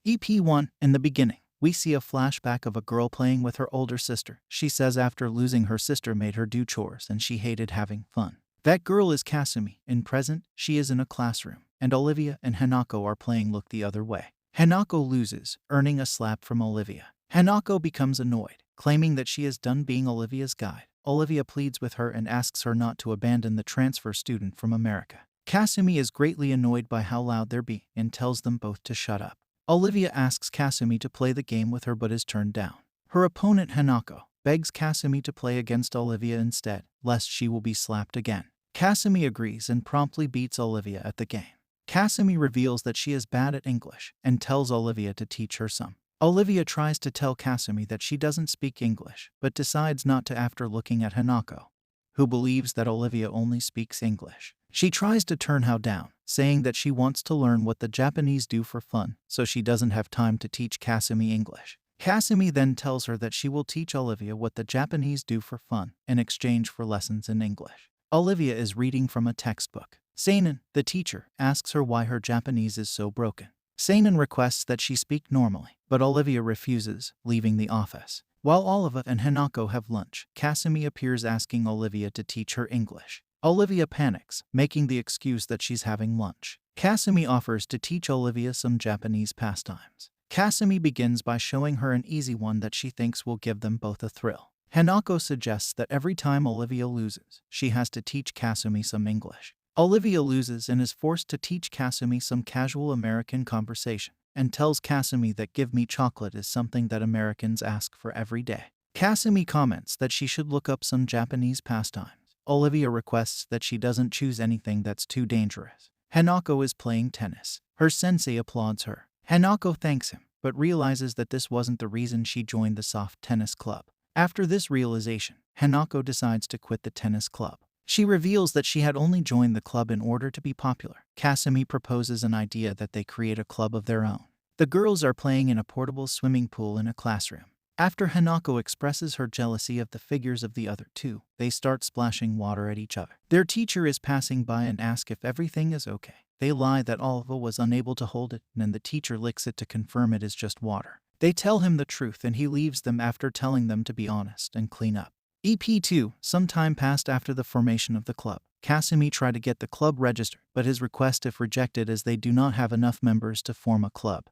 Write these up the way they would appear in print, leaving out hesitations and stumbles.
EP1. In the beginning, we see a flashback of a girl playing with her older sister. She says after losing her sister made her do chores and she hated having fun. That girl is Kasumi. In present, she is in a classroom, and Olivia and Hanako are playing look the other way. Hanako loses, earning a slap from Olivia. Hanako becomes annoyed, claiming that she is done being Olivia's guide. Olivia pleads with her and asks her not to abandon the transfer student from America. Kasumi is greatly annoyed by how loud they're being and tells them both to shut up. Olivia asks Kasumi to play the game with her but is turned down. Her opponent Hanako begs Kasumi to play against Olivia instead, lest she will be slapped again. Kasumi agrees and promptly beats Olivia at the game. Kasumi reveals that she is bad at English and tells Olivia to teach her some. Olivia tries to tell Kasumi that she doesn't speak English, but decides not to after looking at Hanako, who believes that Olivia only speaks English. She tries to turn Hao down, saying that she wants to learn what the Japanese do for fun, so she doesn't have time to teach Kasumi English. Kasumi then tells her that she will teach Olivia what the Japanese do for fun in exchange for lessons in English. Olivia is reading from a textbook. Seinen, the teacher, asks her why her Japanese is so broken. Seinen requests that she speak normally, but Olivia refuses, leaving the office. While Oliva and Hanako have lunch, Kasumi appears asking Olivia to teach her English. Olivia panics, making the excuse that she's having lunch. Kasumi offers to teach Olivia some Japanese pastimes. Kasumi begins by showing her an easy one that she thinks will give them both a thrill. Hanako suggests that every time Olivia loses, she has to teach Kasumi some English. Olivia loses and is forced to teach Kasumi some casual American conversation, and tells Kasumi that "give me chocolate" is something that Americans ask for every day. Kasumi comments that she should look up some Japanese pastimes. Olivia requests that she doesn't choose anything that's too dangerous. Hanako is playing tennis. Her sensei applauds her. Hanako thanks him, but realizes that this wasn't the reason she joined the soft tennis club. After this realization, Hanako decides to quit the tennis club. She reveals that she had only joined the club in order to be popular. Kasumi proposes an idea that they create a club of their own. The girls are playing in a portable swimming pool in a classroom. After Hanako expresses her jealousy of the figures of the other two, they start splashing water at each other. Their teacher is passing by and asks if everything is okay. They lie that Oliva was unable to hold it, and the teacher licks it to confirm it is just water. They tell him the truth and he leaves them after telling them to be honest and clean up. EP2. Some time passed after the formation of the club. Kasumi tried to get the club registered, but his request is rejected as they do not have enough members to form a club,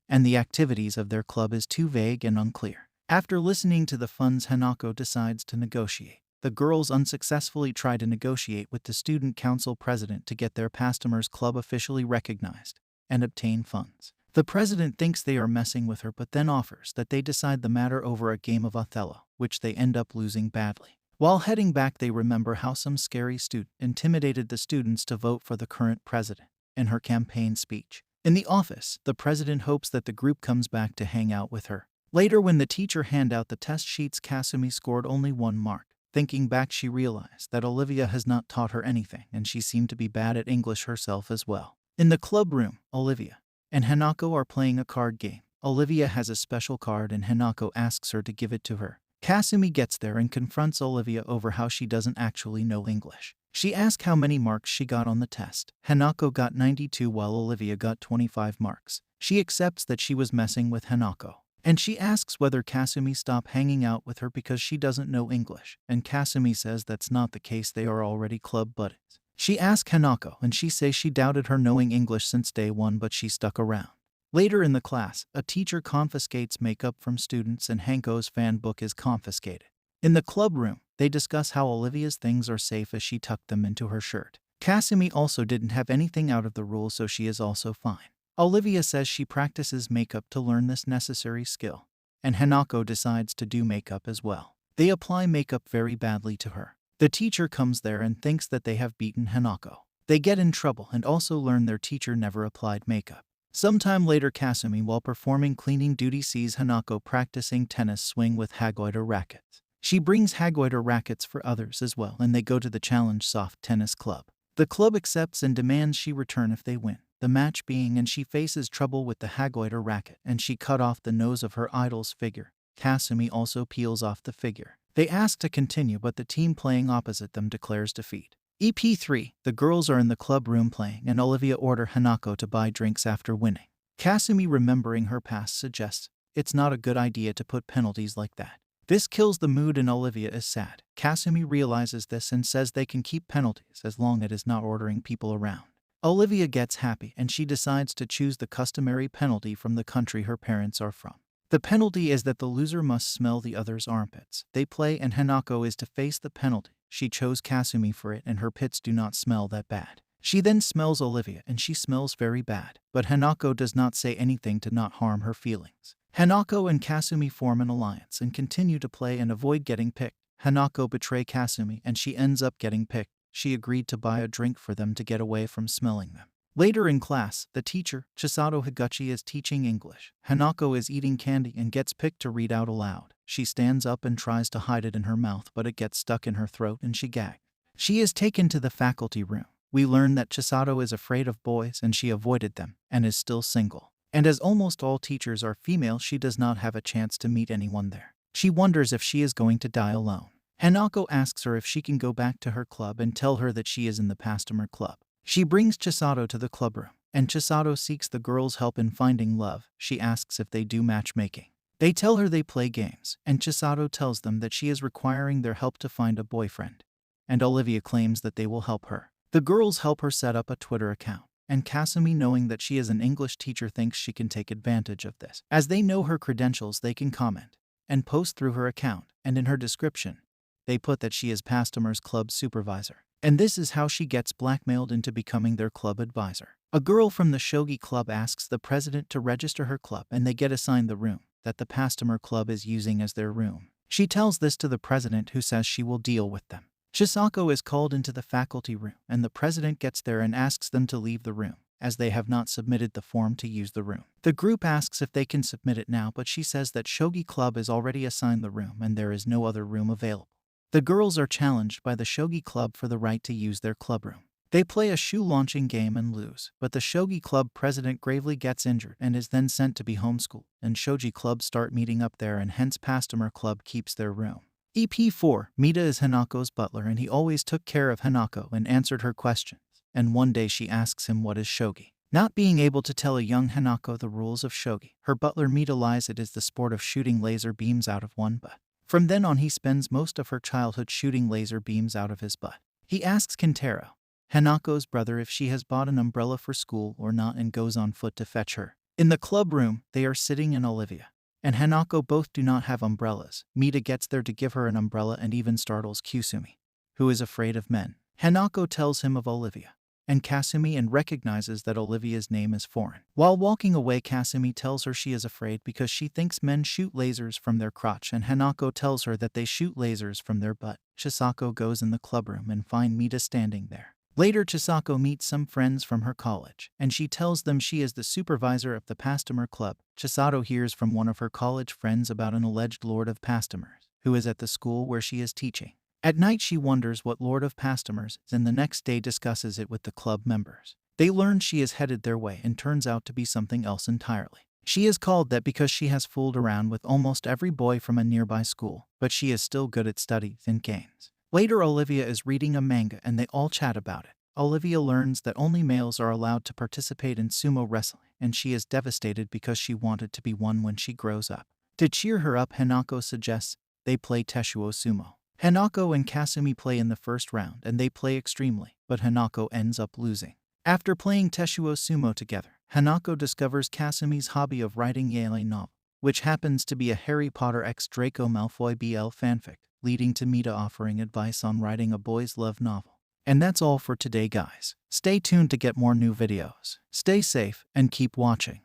and the activities of their club is too vague and unclear. After listening to the funds, Hanako decides to negotiate. The girls unsuccessfully try to negotiate with the student council president to get their Pastomers club officially recognized and obtain funds. The president thinks they are messing with her but then offers that they decide the matter over a game of Othello, which they end up losing badly. While heading back, they remember how some scary student intimidated the students to vote for the current president in her campaign speech. In the office, the president hopes that the group comes back to hang out with her. Later, when the teacher handed out the test sheets, Kasumi scored only 1 mark. Thinking back, she realized that Olivia has not taught her anything and she seemed to be bad at English herself as well. In the club room, Olivia and Hanako are playing a card game. Olivia has a special card and Hanako asks her to give it to her. Kasumi gets there and confronts Olivia over how she doesn't actually know English. She asks how many marks she got on the test. Hanako got 92 while Olivia got 25 marks. She accepts that she was messing with Hanako, and she asks whether Kasumi stop hanging out with her because she doesn't know English, and Kasumi says that's not the case, they are already club buddies. She asks Hanako and she says she doubted her knowing English since day one, but she stuck around. Later in the class, a teacher confiscates makeup from students and Hanko's fan book is confiscated. In the club room, they discuss how Olivia's things are safe as she tucked them into her shirt. Kasumi also didn't have anything out of the rule, so she is also fine. Olivia says she practices makeup to learn this necessary skill, and Hanako decides to do makeup as well. They apply makeup very badly to her. The teacher comes there and thinks that they have beaten Hanako. They get in trouble and also learn their teacher never applied makeup. Sometime later, Kasumi, while performing cleaning duty, sees Hanako practicing tennis swing with Hagoita rackets. She brings Hagoita rackets for others as well, and they go to the Challenge Soft Tennis Club. The club accepts and demands she return if they win. The match being, and she faces trouble with the Hagoita racket, and she cut off the nose of her idol's figure. Kasumi also peels off the figure. They ask to continue, but the team playing opposite them declares defeat. EP3. The girls are in the club room playing, and Olivia orders Hanako to buy drinks after winning. Kasumi, remembering her past, suggests it's not a good idea to put penalties like that. This kills the mood and Olivia is sad. Kasumi realizes this and says they can keep penalties as long as it is not ordering people around. Olivia gets happy and she decides to choose the customary penalty from the country her parents are from. The penalty is that the loser must smell the other's armpits. They play and Hanako is to face the penalty. She chose Kasumi for it and her pits do not smell that bad. She then smells Olivia and she smells very bad, but Hanako does not say anything to not harm her feelings. Hanako and Kasumi form an alliance and continue to play and avoid getting picked. Hanako betrays Kasumi and she ends up getting picked. She agreed to buy a drink for them to get away from smelling them. Later in class, the teacher, Chisato Higuchi, is teaching English. Hanako is eating candy and gets picked to read out aloud. She stands up and tries to hide it in her mouth, but it gets stuck in her throat and she gags. She is taken to the faculty room. We learn that Chisato is afraid of boys and she avoided them and is still single. And as almost all teachers are female, she does not have a chance to meet anyone there. She wonders if she is going to die alone. Hanako asks her if she can go back to her club and tell her that she is in the Pastomer Club. She brings Chisato to the club room, and Chisato seeks the girls' help in finding love. She asks if they do matchmaking. They tell her they play games, and Chisato tells them that she is requiring their help to find a boyfriend. And Olivia claims that they will help her. The girls help her set up a Twitter account, and Kasumi, knowing that she is an English teacher, thinks she can take advantage of this. As they know her credentials, they can comment and post through her account, and in her description, they put that she is Pastomer's club supervisor. And this is how she gets blackmailed into becoming their club advisor. A girl from the shogi club asks the president to register her club and they get assigned the room that the Pastomer Club is using as their room. She tells this to the president, who says she will deal with them. Chisako is called into the faculty room and the president gets there and asks them to leave the room, as they have not submitted the form to use the room. The group asks if they can submit it now, but she says that Shogi Club is already assigned the room and there is no other room available. The girls are challenged by the Shogi Club for the right to use their clubroom. They play a shoe launching game and lose, but the Shogi Club president gravely gets injured and is then sent to be homeschooled, and Shogi clubs start meeting up there and hence Pastomer Club keeps their room. EP4, Mita is Hanako's butler and he always took care of Hanako and answered her questions, and one day she asks him what is shogi. Not being able to tell a young Hanako the rules of shogi, her butler Mita lies it is the sport of shooting laser beams out of one butt. From then on he spends most of her childhood shooting laser beams out of his butt. He asks Kentaro, Hanako's brother, if she has bought an umbrella for school or not and goes on foot to fetch her. In the club room, they are sitting in Olivia and Hanako both do not have umbrellas. Mita gets there to give her an umbrella and even startles Kasumi, who is afraid of men. Hanako tells him of Olivia and Kasumi and recognizes that Olivia's name is foreign. While walking away, Kasumi tells her she is afraid because she thinks men shoot lasers from their crotch and Hanako tells her that they shoot lasers from their butt. Chisako goes in the clubroom and finds Mita standing there. Later, Chisako meets some friends from her college, and she tells them she is the supervisor of the Pastomer Club. Chisato hears from one of her college friends about an alleged Lord of Pastomers, who is at the school where she is teaching. At night, she wonders what Lord of Pastomers is, and the next day discusses it with the club members. They learn she is headed their way and turns out to be something else entirely. She is called that because she has fooled around with almost every boy from a nearby school, but she is still good at studies and games. Later, Olivia is reading a manga and they all chat about it. Olivia learns that only males are allowed to participate in sumo wrestling, and she is devastated because she wanted to be one when she grows up. To cheer her up, Hanako suggests they play Teshuo Sumo. Hanako and Kasumi play in the first round and they play extremely, but Hanako ends up losing. After playing Teshuo Sumo together, Hanako discovers Kasumi's hobby of writing yaoi novel, which happens to be a Harry Potter x Draco Malfoy BL fanfic, leading to Mita offering advice on writing a boys' love novel. And that's all for today, guys. Stay tuned to get more new videos. Stay safe and keep watching.